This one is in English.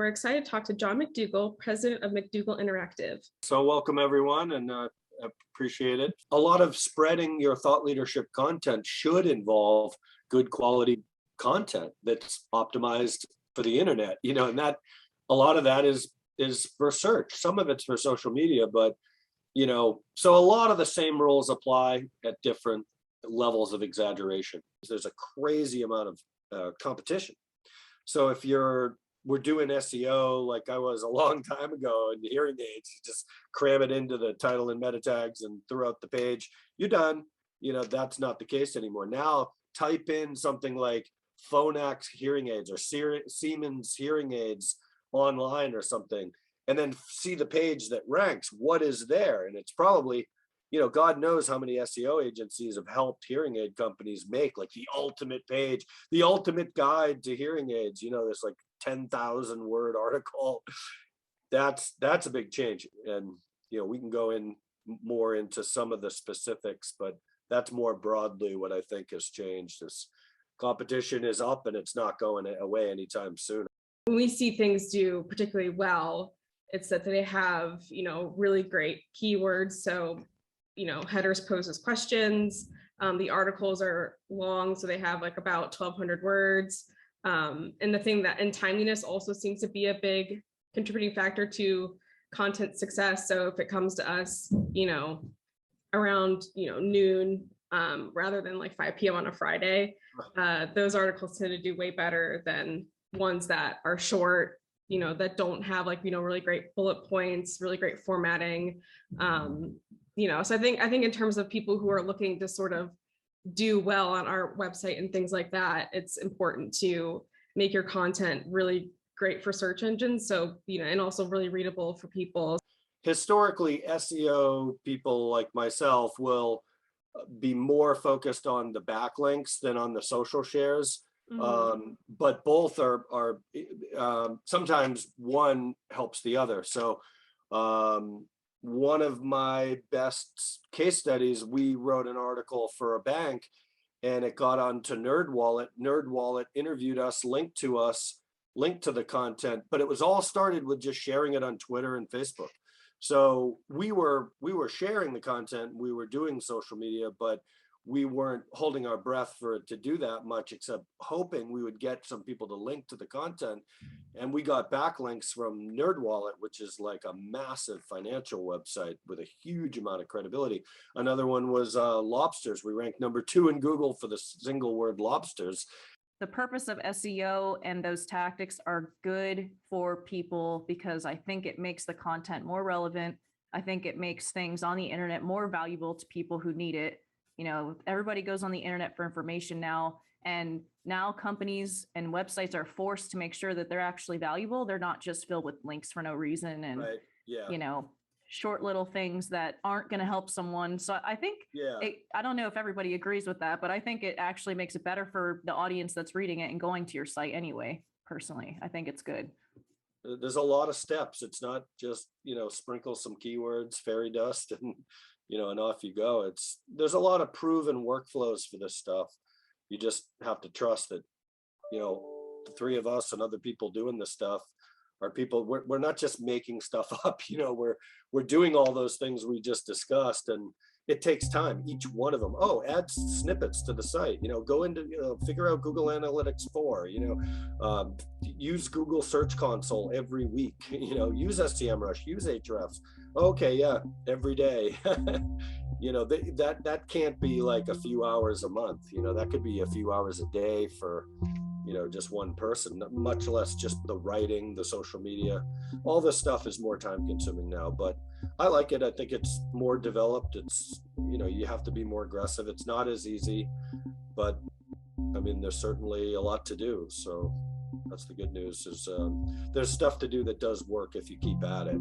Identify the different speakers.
Speaker 1: we're excited to talk to John McDougall, president of McDougall Interactive.
Speaker 2: So welcome everyone, and appreciate it. A lot of spreading your thought leadership content should involve good quality content that's optimized for the internet, and that a lot of that is for search. Some of it's for social media, but so a lot of the same rules apply at different levels of exaggeration. There's a crazy amount of competition. So if we're doing SEO like I was a long time ago in the hearing aids, you just cram it into the title and meta tags and throughout the page, you're done. That's not the case anymore. Now type in something like Phonax hearing aids or Siemens hearing aids online or something, and then see the page that ranks what is there. And it's probably, God knows how many SEO agencies have helped hearing aid companies make like the ultimate page, the ultimate guide to hearing aids. There's like 10,000 word article. That's a big change. And, we can go in more into some of the specifics, but that's more broadly what I think has changed. Is competition is up and it's not going away anytime soon.
Speaker 1: When we see things do particularly well, it's that they have, really great keywords. So, headers pose as questions. The articles are long, so they have like about 1,200 words. And timeliness also seems to be a big contributing factor to content success. So if it comes to us, around, noon, rather than like 5 p.m. on a Friday, those articles tend to do way better than ones that are short, that don't have like, really great bullet points, really great formatting. So I think in terms of people who are looking to sort of do well on our website and things like that, it's important to make your content really great for search engines. So, and also really readable for people.
Speaker 2: Historically, SEO people like myself will be more focused on the backlinks than on the social shares. Mm-hmm. But both are sometimes one helps the other. So one of my best case studies, we wrote an article for a bank and it got onto NerdWallet. NerdWallet interviewed us, linked to the content, but it was all started with just sharing it on Twitter and Facebook. So we were sharing the content, we were doing social media, but we weren't holding our breath for it to do that much, except hoping we would get some people to link to the content. And we got backlinks from NerdWallet, which is like a massive financial website with a huge amount of credibility. Another one was lobsters. We ranked number 2 in Google for the single word lobsters.
Speaker 3: The purpose of SEO and those tactics are good for people because I think it makes the content more relevant. I think it makes things on the internet more valuable to people who need it. Everybody goes on the internet for information now, and now companies and websites are forced to make sure that they're actually valuable. They're not just filled with links for no reason and,
Speaker 2: right. Yeah.
Speaker 3: Short little things that aren't going to help someone. So I think, I don't know if everybody agrees with that, but I think it actually makes it better for the audience that's reading it and going to your site anyway. Personally, I think it's good.
Speaker 2: There's a lot of steps. It's not just, sprinkle some keywords, fairy dust, and and off you go. There's a lot of proven workflows for this stuff. You just have to trust that, the 3 of us and other people doing this stuff are people. We're not just making stuff up. We're doing all those things we just discussed, and it takes time. Each one of them. Add snippets to the site. Go into figure out Google Analytics 4. Use Google Search Console every week. Use SEMrush. Use Ahrefs. Okay, yeah, every day. That can't be like a few hours a month. That could be a few hours a day for just one person, much less just the writing, the social media. All this stuff is more time consuming now, but I like it. I think it's more developed. It's, you have to be more aggressive. It's not as easy, but I mean, there's certainly a lot to do. So that's the good news is there's stuff to do that does work if you keep at it.